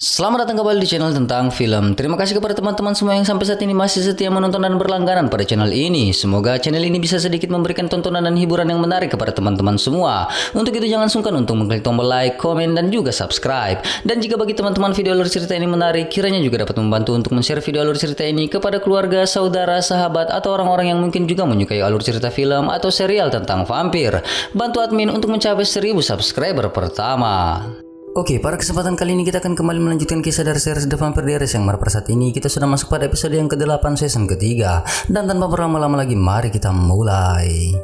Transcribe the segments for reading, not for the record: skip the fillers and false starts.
Selamat datang kembali di channel tentang film. Terima kasih kepada teman-teman semua yang sampai saat ini masih setia menonton dan berlangganan pada channel ini. Semoga channel ini bisa sedikit memberikan tontonan dan hiburan yang menarik kepada teman-teman semua. Untuk itu jangan sungkan untuk mengklik tombol like, komen, dan juga subscribe. Dan jika bagi teman-teman video alur cerita ini menarik, kiranya juga dapat membantu untuk men-share video alur cerita ini kepada keluarga, saudara, sahabat, atau orang-orang yang mungkin juga menyukai alur cerita film atau serial tentang vampir. Bantu admin untuk mencapai 1000 subscriber pertama. Oke, pada kesempatan kali ini kita akan kembali melanjutkan kisah dari series The Vampire Diaries yang pada saat ini kita sudah masuk pada episode yang ke-8 season ketiga. Dan tanpa berlama-lama lagi, mari kita mulai.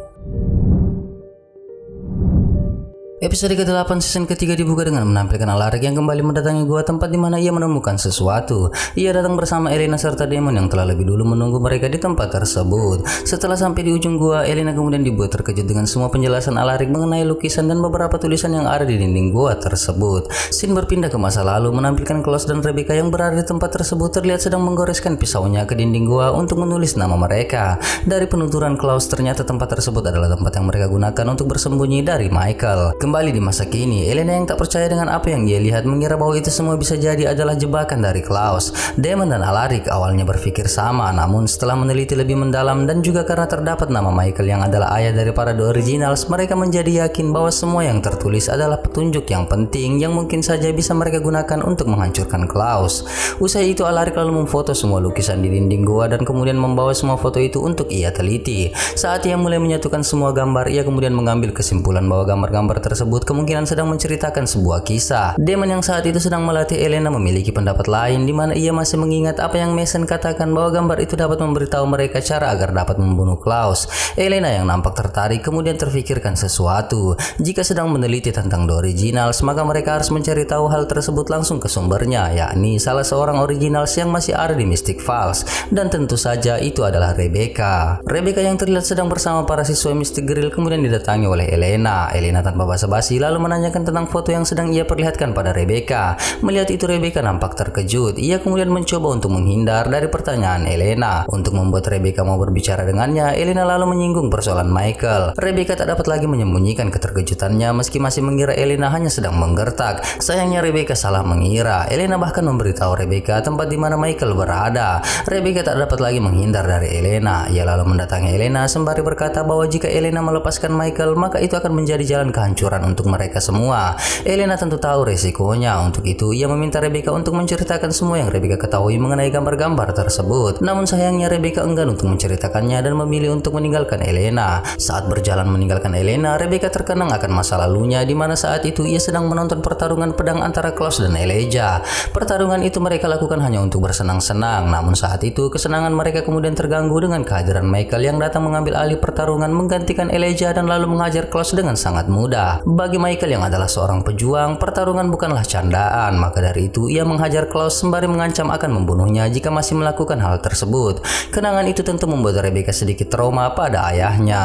Episode ke-8 season ketiga dibuka dengan menampilkan Alaric yang kembali mendatangi gua tempat di mana ia menemukan sesuatu. Ia datang bersama Elena serta Damon yang telah lebih dulu menunggu mereka di tempat tersebut. Setelah sampai di ujung gua, Elena kemudian dibuat terkejut dengan semua penjelasan Alaric mengenai lukisan dan beberapa tulisan yang ada di dinding gua tersebut. Scene berpindah ke masa lalu menampilkan Klaus dan Rebecca yang berada di tempat tersebut terlihat sedang menggoreskan pisaunya ke dinding gua untuk menulis nama mereka. Dari penuturan Klaus, ternyata tempat tersebut adalah tempat yang mereka gunakan untuk bersembunyi dari Michael. Kembali di masa kini, Elena yang tak percaya dengan apa yang dia lihat mengira bahwa itu semua bisa jadi adalah jebakan dari Klaus. Damon dan Alaric awalnya berpikir sama, namun setelah meneliti lebih mendalam dan juga karena terdapat nama Michael yang adalah ayah dari para The Originals, mereka menjadi yakin bahwa semua yang tertulis adalah petunjuk yang penting yang mungkin saja bisa mereka gunakan untuk menghancurkan Klaus. Usai itu, Alaric lalu memfoto semua lukisan di dinding gua dan kemudian membawa semua foto itu untuk ia teliti. Saat ia mulai menyatukan semua gambar, ia kemudian mengambil kesimpulan bahwa gambar-gambar tersebut kemungkinan sedang menceritakan sebuah kisah. Damon yang saat itu sedang melatih Elena memiliki pendapat lain, di mana ia masih mengingat apa yang Mason katakan bahwa gambar itu dapat memberitahu mereka cara agar dapat membunuh Klaus. Elena yang nampak tertarik kemudian terfikirkan sesuatu. Jika sedang meneliti tentang The Originals, maka mereka harus mencari tahu hal tersebut langsung ke sumbernya, yakni salah seorang Originals yang masih ada di Mystic Falls, dan tentu saja itu adalah Rebecca. Rebecca yang terlihat sedang bersama para siswa Mystic Grill kemudian didatangi oleh Elena. Elena tanpa basa-basi lalu menanyakan tentang foto yang sedang ia perlihatkan pada Rebecca. Melihat itu, Rebecca nampak terkejut. Ia kemudian mencoba untuk menghindar dari pertanyaan Elena. Untuk membuat Rebecca mau berbicara dengannya, Elena lalu menyinggung persoalan Michael. Rebecca tak dapat lagi menyembunyikan keterkejutannya meski masih mengira Elena hanya sedang menggertak. Sayangnya Rebecca salah mengira. Elena bahkan memberitahu Rebecca tempat di mana Michael berada. Rebecca tak dapat lagi menghindar dari Elena. Ia lalu mendatangi Elena sembari berkata bahwa jika Elena melepaskan Michael, maka itu akan menjadi jalan kehancuran untuk mereka semua. Elena tentu tahu resikonya. Untuk itu ia meminta Rebecca untuk menceritakan semua yang Rebecca ketahui mengenai gambar-gambar tersebut. Namun sayangnya Rebecca enggan untuk menceritakannya dan memilih untuk meninggalkan Elena. Saat berjalan meninggalkan Elena, Rebecca terkenang akan masa lalunya, di mana saat itu ia sedang menonton pertarungan pedang antara Klaus dan Elijah. Pertarungan itu mereka lakukan hanya untuk bersenang-senang. Namun saat itu kesenangan mereka kemudian terganggu dengan kehadiran Michael yang datang mengambil alih pertarungan menggantikan Elijah dan lalu menghajar Klaus dengan sangat mudah. Bagi Michael yang adalah seorang pejuang, pertarungan bukanlah candaan. Maka dari itu ia menghajar Klaus sembari mengancam akan membunuhnya jika masih melakukan hal tersebut. Kenangan itu tentu membuat Rebecca sedikit trauma pada ayahnya.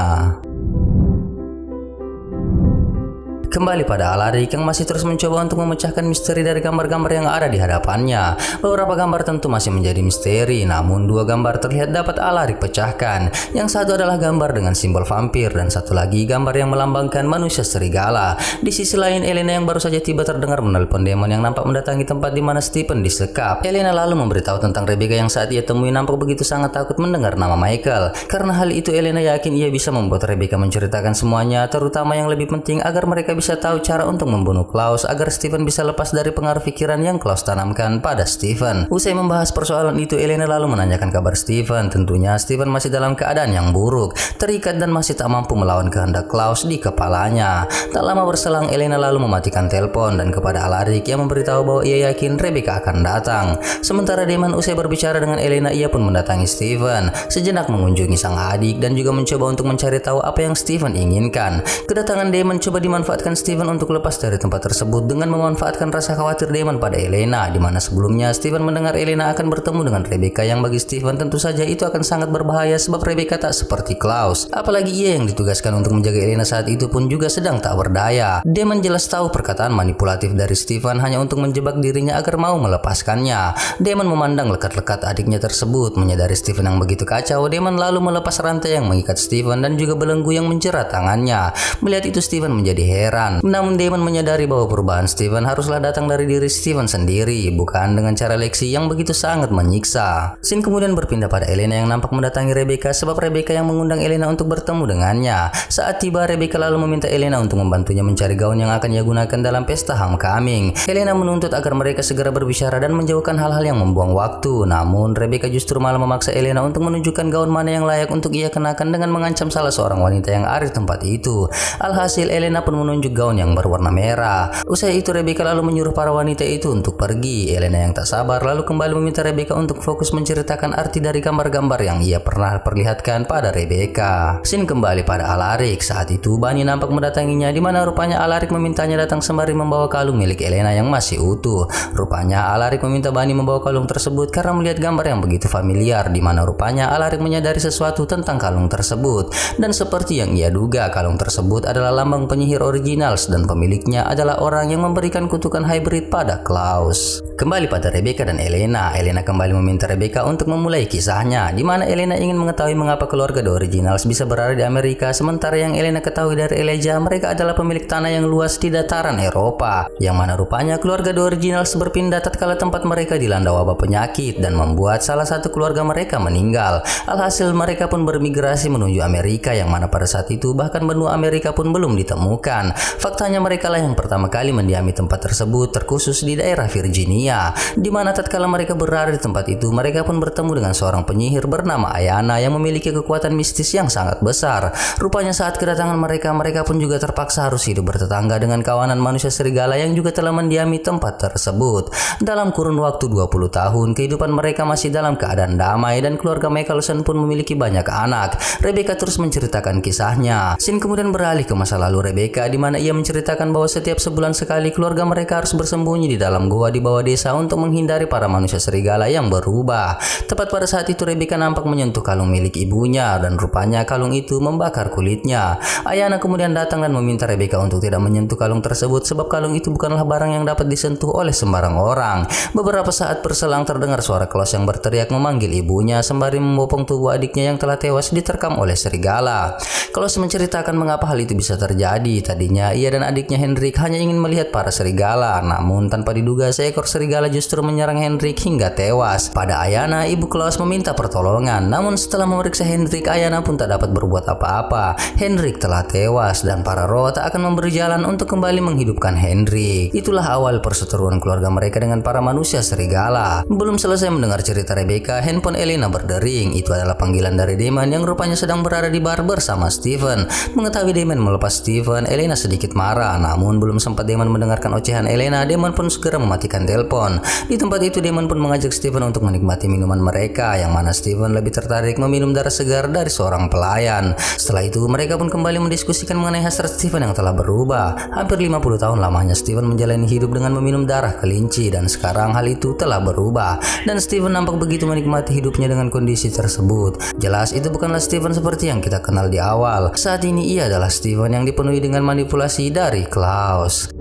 Kembali pada Alaric yang masih terus mencoba untuk memecahkan misteri dari gambar-gambar yang ada di hadapannya. Beberapa gambar tentu masih menjadi misteri, namun dua gambar terlihat dapat Alaric pecahkan. Yang satu adalah gambar dengan simbol vampir dan satu lagi gambar yang melambangkan manusia serigala. Di sisi lain, Elena yang baru saja tiba terdengar menelpon Damon yang nampak mendatangi tempat di mana Stephen disekap. Elena lalu memberitahu tentang Rebecca yang saat ia temui nampak begitu sangat takut mendengar nama Michael. Karena hal itu, Elena yakin ia bisa membuat Rebecca menceritakan semuanya, terutama yang lebih penting agar mereka bisa tahu cara untuk membunuh Klaus agar Stephen bisa lepas dari pengaruh pikiran yang Klaus tanamkan pada Stephen. Usai membahas persoalan itu, Elena lalu menanyakan kabar Stephen. Tentunya Stephen masih dalam keadaan yang buruk, terikat dan masih tak mampu melawan kehendak Klaus di kepalanya. Tak lama berselang, Elena lalu mematikan telepon dan kepada Alaric yang memberitahu bahwa ia yakin Rebecca akan datang. Sementara Damon usai berbicara dengan Elena, ia pun mendatangi Stephen. Sejenak mengunjungi sang adik dan juga mencoba untuk mencari tahu apa yang Stephen inginkan. Kedatangan Damon coba dimanfaatkan Stephen untuk lepas dari tempat tersebut dengan memanfaatkan rasa khawatir Damon pada Elena, di mana sebelumnya Stephen mendengar Elena akan bertemu dengan Rebecca yang bagi Stephen tentu saja itu akan sangat berbahaya sebab Rebecca tak seperti Klaus. Klaus. Apalagi ia yang ditugaskan untuk menjaga Elena saat itu pun juga sedang tak berdaya. Damon jelas tahu perkataan manipulatif dari Steven hanya untuk menjebak dirinya agar mau melepaskannya. Damon memandang lekat-lekat adiknya tersebut. Menyadari Steven yang begitu kacau, Damon lalu melepas rantai yang mengikat Steven dan juga belenggu yang menjerat tangannya. Melihat itu Steven menjadi heran. Namun Damon menyadari bahwa perubahan Steven haruslah datang dari diri Steven sendiri, bukan dengan cara Lexi yang begitu sangat menyiksa. Scene kemudian berpindah pada Elena yang nampak mendatangi Rebecca sebab Rebecca yang mengundang Elena untuk bertemu dengannya. Saat tiba, Rebecca lalu meminta Elena untuk membantunya mencari gaun yang akan ia gunakan dalam pesta homecoming. Elena menuntut agar mereka segera berbicara dan menjauhkan hal-hal yang membuang waktu. Namun Rebecca justru malah memaksa Elena untuk menunjukkan gaun mana yang layak untuk ia kenakan dengan mengancam salah seorang wanita yang ada di tempat itu. Alhasil Elena pun menunjuk gaun yang berwarna merah. Usai itu Rebecca lalu menyuruh para wanita itu untuk pergi. Elena yang tak sabar lalu kembali meminta Rebecca untuk fokus menceritakan arti dari gambar-gambar yang ia pernah perlihatkan pada Rebecca. Scene kembali pada Alaric. Saat itu Bunny nampak mendatanginya, di mana rupanya Alaric memintanya datang sembari membawa kalung milik Elena yang masih utuh. Rupanya Alaric meminta Bunny membawa kalung tersebut karena melihat gambar yang begitu familiar, di mana rupanya Alaric menyadari sesuatu tentang kalung tersebut. Dan seperti yang ia duga, kalung tersebut adalah lambang penyihir originals dan pemiliknya adalah orang yang memberikan kutukan hybrid pada Klaus. Kembali pada Rebecca dan Elena. Elena kembali meminta Rebecca untuk memulai kisahnya, di mana Elena ingin mengetahui mengapa keluarga The Originals bisa berada di Amerika, sementara yang Elena ketahui dari Elijah, mereka adalah pemilik tanah yang luas di dataran Eropa, yang mana rupanya keluarga The Originals berpindah tatkala tempat mereka dilanda wabah penyakit dan membuat salah satu keluarga mereka meninggal. Alhasil mereka pun bermigrasi menuju Amerika, yang mana pada saat itu bahkan benua Amerika pun belum ditemukan. Faktanya mereka lah yang pertama kali mendiami tempat tersebut, terkhusus di daerah Virginia, di mana tatkala mereka berada di tempat itu, mereka pun bertemu dengan seorang penyihir bernama Ayana yang memiliki kekuatan mistis yang sangat besar. Rupanya saat kedatangan mereka pun juga terpaksa harus hidup bertetangga dengan kawanan manusia serigala yang juga telah mendiami tempat tersebut. Dalam kurun waktu 20 tahun, kehidupan mereka masih dalam keadaan damai dan keluarga Michelson pun memiliki banyak anak. Rebecca terus menceritakan kisahnya. Scene kemudian beralih ke masa lalu Rebecca, di mana ia menceritakan bahwa setiap sebulan sekali keluarga mereka harus bersembunyi di dalam gua di bawah desa untuk menghindari para manusia serigala yang berubah. Tepat pada saat itu Rebecca nampak menyentuh kalung milik ibunya dan rupanya kalung itu membakar kulitnya. Ayana kemudian datang dan meminta Rebecca untuk tidak menyentuh kalung tersebut sebab kalung itu bukanlah barang yang dapat disentuh oleh sembarang orang. Beberapa saat berselang terdengar suara Klaus yang berteriak memanggil ibunya sembari membopong tubuh adiknya yang telah tewas diterkam oleh serigala. Klaus menceritakan mengapa hal itu bisa terjadi. Tadinya ia dan adiknya Hendrik hanya ingin melihat para serigala, namun tanpa diduga seekor serigala justru menyerang Hendrik hingga tewas. Pada Ayana, ibu Klaus meminta pertolongan, namun setelah memeriksa Hendrik, Ayana pun tak dapat berbuat apa-apa. Hendrik telah tewas dan para roh tak akan memberi jalan untuk kembali menghidupkan Hendrik. Itulah awal perseteruan keluarga mereka dengan para manusia serigala. Belum selesai mendengar cerita Rebecca, handphone Elena berdering. Itu adalah panggilan dari Damon yang rupanya sedang berada di bar bersama Steven. Mengetahui Damon melepas Steven, Elena sedikit marah, namun belum sempat Damon mendengarkan ocehan Elena, Damon pun segera mematikan telepon. Di tempat itu Damon pun mengajak Steven untuk menikmati minuman mereka, yang mana Steven lebih tertarik meminum darah segar dari seorang pelayan. Setelah itu mereka pun kembali mendiskusikan mengenai hasrat Steven yang telah berubah. Hampir 50 tahun lamanya Steven menjalani hidup dengan meminum darah kelinci, dan sekarang hal itu telah berubah dan Steven nampak begitu menikmati hidupnya dengan kondisi tersebut. Jelas itu bukanlah Steven seperti yang kita kenal di awal. Saat ini ia adalah Steven yang dipenuhi dengan manipulasi dari Klaus.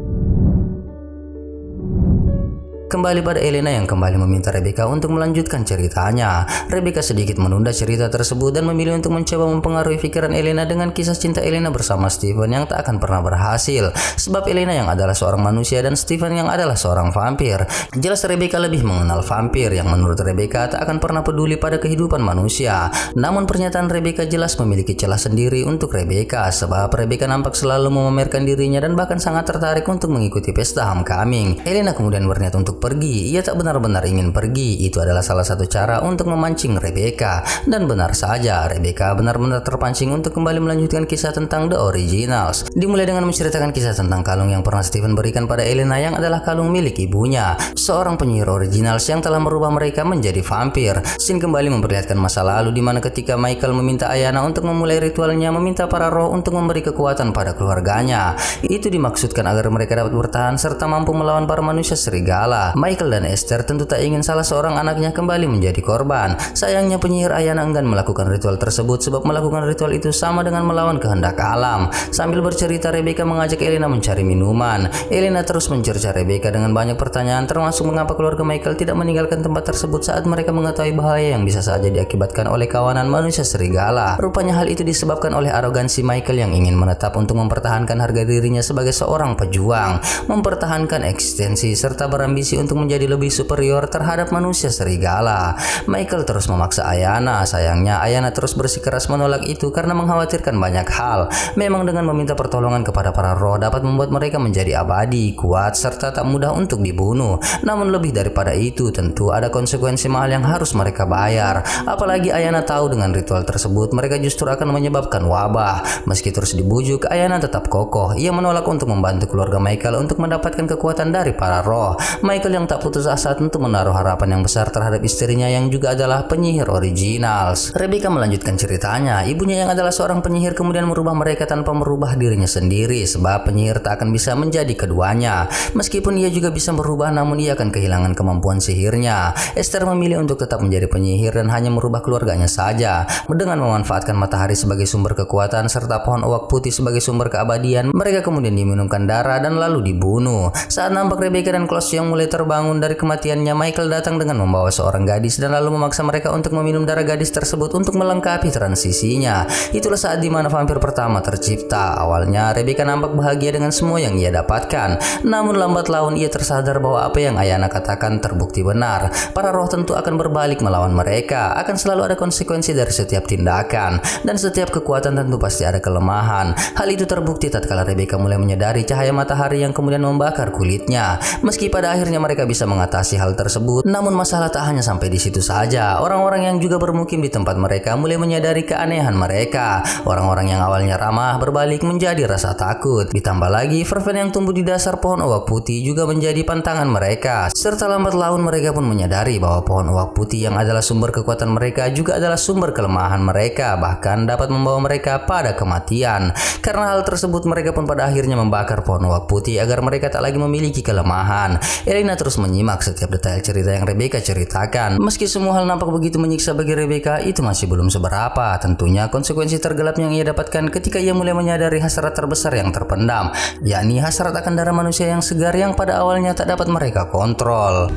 Kembali pada Elena yang kembali meminta Rebecca untuk melanjutkan ceritanya. Rebecca sedikit menunda cerita tersebut dan memilih untuk mencoba mempengaruhi pikiran Elena dengan kisah cinta Elena bersama Steven yang tak akan pernah berhasil. Sebab Elena yang adalah seorang manusia dan Steven yang adalah seorang vampir. Jelas Rebecca lebih mengenal vampir yang menurut Rebecca tak akan pernah peduli pada kehidupan manusia. Namun pernyataan Rebecca jelas memiliki celah sendiri untuk Rebecca, sebab Rebecca nampak selalu memamerkan dirinya dan bahkan sangat tertarik untuk mengikuti pesta homecoming. Elena kemudian berniat untuk pergi. Ia tak benar-benar ingin pergi. Itu adalah salah satu cara untuk memancing Rebecca. Dan benar saja, Rebecca benar-benar terpancing untuk kembali melanjutkan kisah tentang The Originals. Dimulai dengan menceritakan kisah tentang kalung yang pernah Steven berikan pada Elena yang adalah kalung milik ibunya, seorang penyihir Originals yang telah merubah mereka menjadi vampir. Scene kembali memperlihatkan masa lalu di mana ketika Michael meminta Ayana untuk memulai ritualnya meminta para roh untuk memberi kekuatan pada keluarganya. Itu dimaksudkan agar mereka dapat bertahan serta mampu melawan para manusia serigala. serigala. Michael dan Esther tentu tak ingin salah seorang anaknya kembali menjadi korban. Sayangnya penyihir Ayana enggan melakukan ritual tersebut sebab melakukan ritual itu sama dengan melawan kehendak alam. Sambil bercerita, Rebecca mengajak Elena mencari minuman. Elena terus mencerca Rebecca dengan banyak pertanyaan, termasuk mengapa keluarga Michael tidak meninggalkan tempat tersebut saat mereka mengetahui bahaya yang bisa saja diakibatkan oleh kawanan manusia serigala. Rupanya hal itu disebabkan oleh arogansi Michael yang ingin menetap untuk mempertahankan harga dirinya sebagai seorang pejuang, mempertahankan eksistensi, serta berambisi untuk menjadi lebih superior terhadap manusia serigala. Michael terus memaksa Ayana. Sayangnya Ayana terus bersikeras menolak itu karena mengkhawatirkan banyak hal. Memang dengan meminta pertolongan kepada para roh dapat membuat mereka menjadi abadi, kuat, serta tak mudah untuk dibunuh. Namun lebih daripada itu, tentu ada konsekuensi mahal yang harus mereka bayar. Apalagi Ayana tahu dengan ritual tersebut mereka justru akan menyebabkan wabah. Meski terus dibujuk, Ayana tetap kokoh. Ia menolak untuk membantu keluarga Michael untuk mendapatkan kekuatan dari para roh. Michael yang tak putus asa tentu menaruh harapan yang besar terhadap istrinya yang juga adalah penyihir originals. Rebecca melanjutkan ceritanya. Ibunya yang adalah seorang penyihir kemudian merubah mereka tanpa merubah dirinya sendiri, sebab penyihir tak akan bisa menjadi keduanya. Meskipun ia juga bisa berubah, namun ia akan kehilangan kemampuan sihirnya. Esther memilih untuk tetap menjadi penyihir dan hanya merubah keluarganya saja. Dengan memanfaatkan matahari sebagai sumber kekuatan serta pohon uwak putih sebagai sumber keabadian, mereka kemudian diminumkan darah dan lalu dibunuh. Saat nampak Rebecca dan Klaus yang mulai terbangun dari kematiannya, Michael datang dengan membawa seorang gadis dan lalu memaksa mereka untuk meminum darah gadis tersebut untuk melengkapi transisinya. Itulah saat dimana vampir pertama tercipta. Awalnya Rebecca nampak bahagia dengan semua yang ia dapatkan, namun lambat laun ia tersadar bahwa apa yang Ayana katakan terbukti benar. Para roh tentu akan berbalik melawan mereka. Akan selalu ada konsekuensi dari setiap tindakan, dan setiap kekuatan tentu pasti ada kelemahan. Hal itu terbukti tatkala Rebecca mulai menyadari cahaya matahari yang kemudian membakar kulitnya. Meski pada akhirnya mereka bisa mengatasi hal tersebut, namun masalah tak hanya sampai di situ saja. Orang-orang yang juga bermukim di tempat mereka mulai menyadari keanehan mereka. Orang-orang yang awalnya ramah berbalik menjadi rasa takut. Ditambah lagi, verven yang tumbuh di dasar pohon uwak putih juga menjadi pantangan mereka. Serta lambat laun mereka pun menyadari bahwa pohon uwak putih yang adalah sumber kekuatan mereka juga adalah sumber kelemahan mereka, bahkan dapat membawa mereka pada kematian. Karena hal tersebut mereka pun pada akhirnya membakar pohon uwak putih agar mereka tak lagi memiliki kelemahan. Elena terus menyimak setiap detail cerita yang Rebecca ceritakan. Meski semua hal nampak begitu menyiksa bagi Rebecca, itu masih belum seberapa. Tentunya konsekuensi tergelap yang ia dapatkan ketika ia mulai menyadari hasrat terbesar yang terpendam, yakni hasrat akan darah manusia yang segar yang pada awalnya tak dapat mereka kontrol.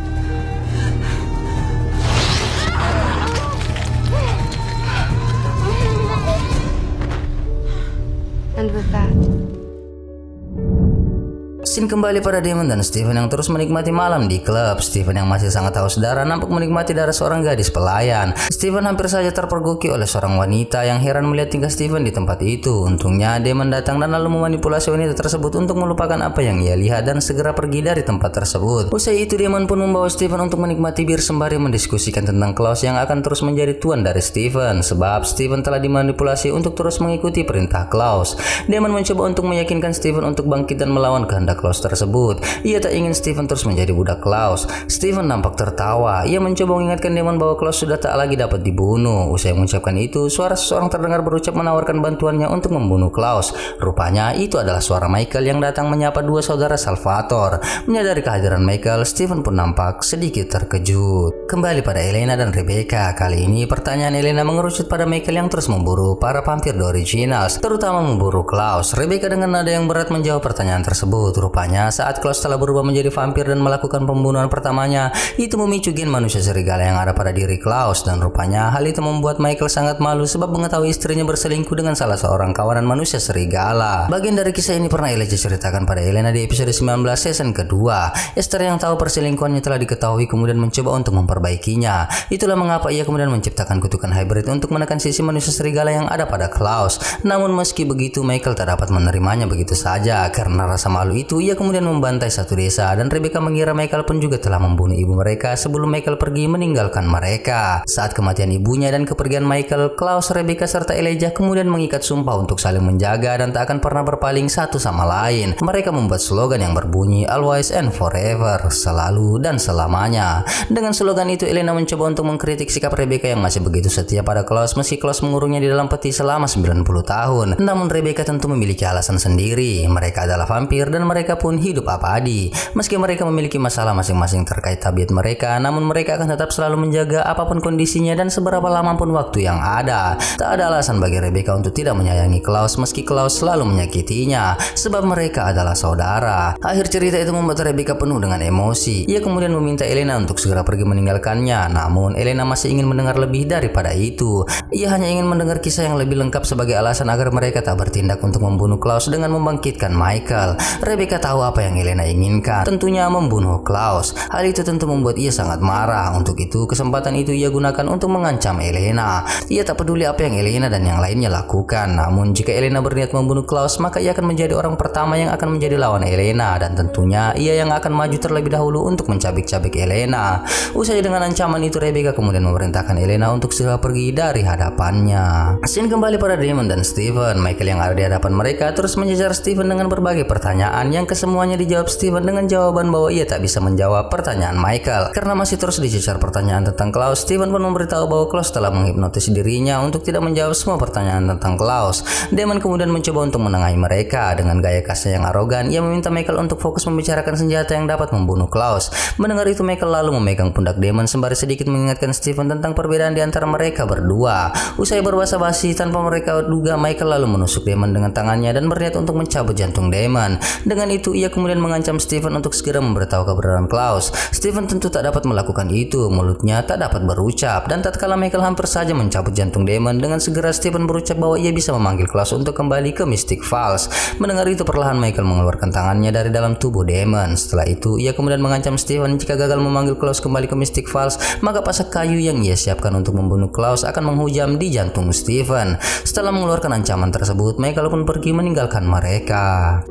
And with that, Scene kembali pada Damon dan Steven yang terus menikmati malam di klub. Steven yang masih sangat haus darah nampak menikmati darah seorang gadis pelayan. Steven hampir saja terpergoki oleh seorang wanita yang heran melihat tingkah Steven di tempat itu. Untungnya Damon datang dan lalu memanipulasi wanita tersebut untuk melupakan apa yang ia lihat dan segera pergi dari tempat tersebut. Usai itu Damon pun membawa Steven untuk menikmati bir sembari mendiskusikan tentang Klaus yang akan terus menjadi tuan dari Steven, sebab Steven telah dimanipulasi untuk terus mengikuti perintah Klaus. Damon mencoba untuk meyakinkan Steven untuk bangkit dan melawan kehendak Klaus tersebut. Ia tak ingin Steven terus menjadi budak Klaus. Steven nampak tertawa. Ia mencoba mengingatkan Damon bahwa Klaus sudah tak lagi dapat dibunuh. Usai mengucapkan itu, suara seseorang terdengar berucap menawarkan bantuannya untuk membunuh Klaus. Rupanya itu adalah suara Michael yang datang menyapa dua saudara Salvatore. Menyadari kehadiran Michael, Steven pun nampak sedikit terkejut. Kembali pada Elena dan Rebecca. Kali ini pertanyaan Elena mengerucut pada Michael yang terus memburu para vampir The Originals, terutama memburu Klaus. Rebecca dengan nada yang berat menjawab pertanyaan tersebut. Rupanya saat Klaus telah berubah menjadi vampir dan melakukan pembunuhan pertamanya, itu memicu gen manusia serigala yang ada pada diri Klaus, dan rupanya hal itu membuat Michael sangat malu sebab mengetahui istrinya berselingkuh dengan salah seorang kawanan manusia serigala. Bagian dari kisah ini pernah Elijah ceritakan pada Elena di episode 19 season kedua. Esther yang tahu perselingkuhannya telah diketahui kemudian mencoba untuk memperbaikinya. Itulah mengapa ia kemudian menciptakan kutukan hybrid untuk menekan sisi manusia serigala yang ada pada Klaus. Namun meski begitu Michael tak dapat menerimanya begitu saja. Karena rasa malu itu ia kemudian membantai satu desa, dan Rebecca mengira Michael pun juga telah membunuh ibu mereka sebelum Michael pergi meninggalkan mereka. Saat kematian ibunya dan kepergian Michael, Klaus, Rebecca serta Elijah kemudian mengikat sumpah untuk saling menjaga dan tak akan pernah berpaling satu sama lain. Mereka membuat slogan yang berbunyi always and forever, selalu dan selamanya. Dengan slogan itu Elena mencoba untuk mengkritik sikap Rebecca yang masih begitu setia pada Klaus meski Klaus mengurungnya di dalam peti selama 90 tahun. Namun Rebecca tentu memiliki alasan sendiri. Mereka adalah vampir dan mereka mereka pun hidup abadi. Meski mereka memiliki masalah masing-masing terkait tabiat mereka, namun mereka akan tetap selalu menjaga apapun kondisinya dan seberapa lama pun waktu yang ada. Tak ada alasan bagi Rebecca untuk tidak menyayangi Klaus meski Klaus selalu menyakitinya, sebab mereka adalah saudara. Akhir cerita itu membuat Rebecca penuh dengan emosi. Ia kemudian meminta Elena untuk segera pergi meninggalkannya, namun Elena masih ingin mendengar lebih daripada itu. Ia hanya ingin mendengar kisah yang lebih lengkap sebagai alasan agar mereka tak bertindak untuk membunuh Klaus dengan membangkitkan Michael. Rebecca tahu apa yang Elena inginkan, tentunya membunuh Klaus. Hal itu tentu membuat ia sangat marah. Untuk itu, kesempatan itu ia gunakan untuk mengancam Elena. Ia tak peduli apa yang Elena dan yang lainnya lakukan, namun jika Elena berniat membunuh Klaus, maka ia akan menjadi orang pertama yang akan menjadi lawan Elena, dan tentunya ia yang akan maju terlebih dahulu untuk mencabik-cabik Elena. Usai dengan ancaman itu, Rebecca kemudian memerintahkan Elena untuk segera pergi dari hadapannya. Scene kembali pada Damon dan Steven. Michael yang ada di hadapan mereka terus mengejar Steven dengan berbagai pertanyaan yang kesemuanya dijawab Steven dengan jawaban bahwa ia tak bisa menjawab pertanyaan Michael. Karena masih terus dicecar pertanyaan tentang Klaus, Steven pun memberitahu bahwa Klaus telah menghipnotis dirinya untuk tidak menjawab semua pertanyaan tentang Klaus. Damon kemudian mencoba untuk menengahi mereka. Dengan gaya khasnya yang arogan, ia meminta Michael untuk fokus membicarakan senjata yang dapat membunuh Klaus. Mendengar itu, Michael lalu memegang pundak Damon sembari sedikit mengingatkan Steven tentang perbedaan di antara mereka berdua. Usai berbahasa-basi tanpa mereka duga, Michael lalu menusuk Damon dengan tangannya dan berniat untuk mencabut jantung Damon. Dengan itu, ia kemudian mengancam Steven untuk segera memberitahu keberadaan Klaus. Steven tentu tak dapat melakukan itu, mulutnya tak dapat berucap, dan tatkala Michael hampir saja mencabut jantung Damon, dengan segera Steven berucap bahwa ia bisa memanggil Klaus untuk kembali ke Mystic Falls. Mendengar itu, perlahan Michael mengeluarkan tangannya dari dalam tubuh Damon. Setelah itu, ia kemudian mengancam Steven jika gagal memanggil Klaus kembali ke Mystic Falls, maka pasak kayu yang ia siapkan untuk membunuh Klaus akan menghujam di jantung Steven. Setelah mengeluarkan ancaman tersebut, Michael pun pergi meninggalkan mereka.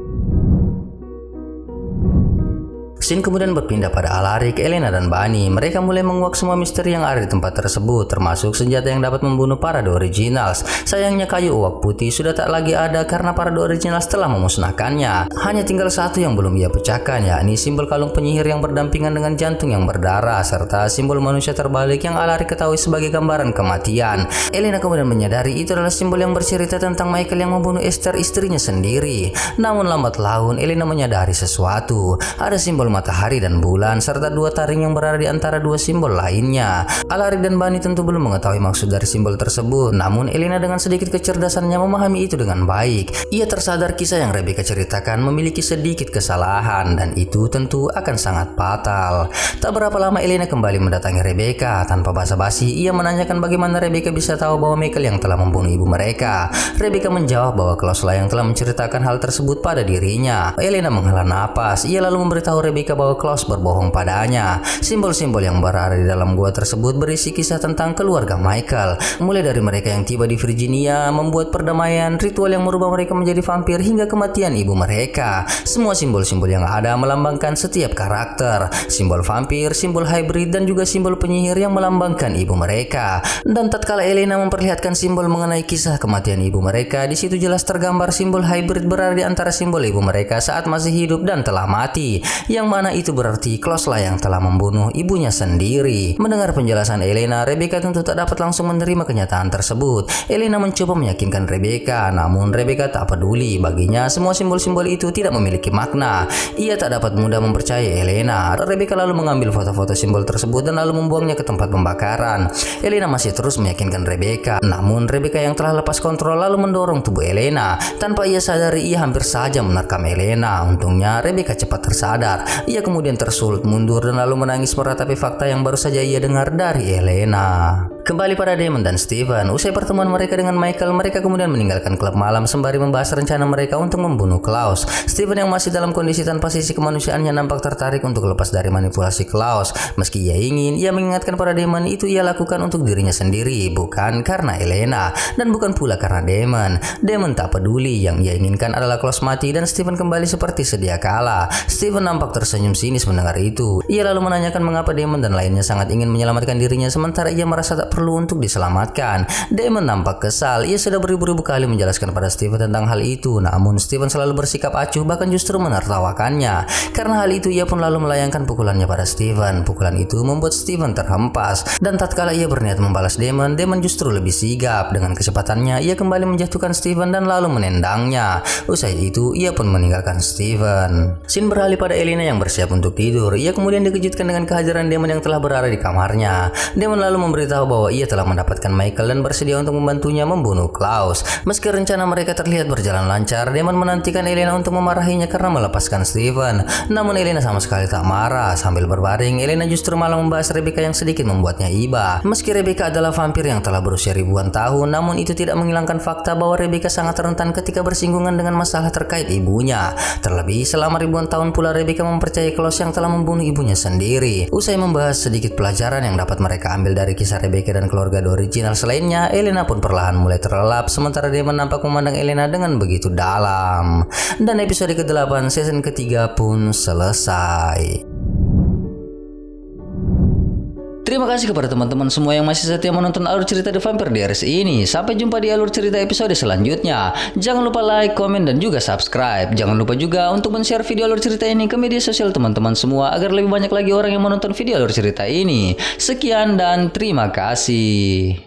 Scene kemudian berpindah pada Alaric, Elena, dan Bunny. Mereka mulai menguak semua misteri yang ada di tempat tersebut, termasuk senjata yang dapat membunuh para The Originals. Sayangnya kayu uak putih sudah tak lagi ada karena para The Originals telah memusnahkannya. Hanya tinggal satu yang belum ia pecahkan, yakni simbol kalung penyihir yang berdampingan dengan jantung yang berdarah, serta simbol manusia terbalik yang Alaric ketahui sebagai gambaran kematian. Elena kemudian menyadari itu adalah simbol yang bercerita tentang Michael yang membunuh Esther, istrinya sendiri. Namun lambat laun Elena menyadari sesuatu. Ada simbol matahari dan bulan serta dua taring yang berada di antara dua simbol lainnya. Alaric dan Bunny tentu belum mengetahui maksud dari simbol tersebut, namun Elena dengan sedikit kecerdasannya memahami itu dengan baik. Ia tersadar kisah yang Rebecca ceritakan memiliki sedikit kesalahan, dan itu tentu akan sangat fatal. Tak berapa lama Elena kembali mendatangi Rebecca. Tanpa basa-basi, ia menanyakan bagaimana Rebecca bisa tahu bahwa Michael yang telah membunuh ibu mereka. Rebecca menjawab bahwa Klaus lah yang telah menceritakan hal tersebut pada dirinya. Elena menghela napas. Ia lalu memberitahu Rebecca bahwa Klaus berbohong padanya. Simbol-simbol yang berada di dalam gua tersebut berisi kisah tentang keluarga Michael, mulai dari mereka yang tiba di Virginia, membuat perdamaian, ritual yang merubah mereka menjadi vampir, hingga kematian ibu mereka. Semua simbol-simbol yang ada melambangkan setiap karakter, simbol vampir, simbol hybrid, dan juga simbol penyihir yang melambangkan ibu mereka. Dan tatkala Elena memperlihatkan simbol mengenai kisah kematian ibu mereka, di situ jelas tergambar simbol hybrid berada di antara simbol ibu mereka saat masih hidup dan telah mati, yang mana itu berarti Klaus lah yang telah membunuh ibunya sendiri. Mendengar penjelasan Elena, Rebecca tentu tak dapat langsung menerima kenyataan tersebut. Elena mencoba meyakinkan Rebecca, namun Rebecca tak peduli. Baginya semua simbol-simbol itu tidak memiliki makna. Ia tak dapat mudah mempercayai Elena. Rebecca lalu mengambil foto-foto simbol tersebut dan lalu membuangnya ke tempat pembakaran. Elena masih terus meyakinkan Rebecca, namun Rebecca yang telah lepas kontrol lalu mendorong tubuh Elena. Tanpa ia sadari, ia hampir saja menerkam Elena. Untungnya Rebecca cepat tersadar. Ia kemudian tersulut mundur dan lalu menangis meratapi fakta yang baru saja ia dengar dari Elena. Kembali pada Damon dan Steven. Usai pertemuan mereka dengan Michael, mereka kemudian meninggalkan klub malam sembari membahas rencana mereka untuk membunuh Klaus. Steven yang masih dalam kondisi tanpa sisi kemanusiaannya nampak tertarik untuk lepas dari manipulasi Klaus. Meski ia ingin, ia mengingatkan pada Damon itu ia lakukan untuk dirinya sendiri, bukan karena Elena, dan bukan pula karena Damon. Damon tak peduli, yang ia inginkan adalah Klaus mati dan Steven kembali seperti sedia kala. Steven nampak tersenyum sinis mendengar itu. Ia lalu menanyakan mengapa Damon dan lainnya sangat ingin menyelamatkan dirinya sementara ia merasa tak perlu untuk diselamatkan. Damon nampak kesal. Ia sudah beribu-ribu kali menjelaskan pada Steven tentang hal itu, namun Steven selalu bersikap acuh, bahkan justru menertawakannya. Karena hal itu ia pun lalu melayangkan pukulannya pada Steven. Pukulan itu membuat Steven terhempas, dan tatkala ia berniat membalas Damon justru lebih sigap. Dengan kecepatannya ia kembali menjatuhkan Steven dan lalu menendangnya. Usai itu ia pun meninggalkan Steven. Scene beralih pada Elena yang bersiap untuk tidur. Ia kemudian dikejutkan dengan kehadiran Damon yang telah berada di kamarnya. Damon lalu memberitahu bahwa ia telah mendapatkan Michael dan bersedia untuk membantunya membunuh Klaus. Meski rencana mereka terlihat berjalan lancar, Damon menantikan Elena untuk memarahinya karena melepaskan Steven. Namun Elena sama sekali tak marah. Sambil berbaring, Elena justru malah membahas Rebecca yang sedikit membuatnya iba. Meski Rebecca adalah vampir yang telah berusia ribuan tahun, namun itu tidak menghilangkan fakta bahwa Rebecca sangat rentan ketika bersinggungan dengan masalah terkait ibunya. Terlebih selama ribuan tahun pula Rebecca mempercayai Klaus yang telah membunuh ibunya sendiri. Usai membahas sedikit pelajaran yang dapat mereka ambil dari kisah Rebecca dan keluarga original selainnya, Elena pun perlahan mulai terlelap, sementara Damon nampak memandang Elena dengan begitu dalam. Dan episode ke-8 season ketiga pun selesai. Terima kasih kepada teman-teman semua yang masih setia menonton alur cerita The Vampire Diaries ini. Sampai jumpa di alur cerita episode selanjutnya. Jangan lupa like, komen, dan juga subscribe. Jangan lupa juga untuk men-share video alur cerita ini ke media sosial teman-teman semua agar lebih banyak lagi orang yang menonton video alur cerita ini. Sekian dan terima kasih.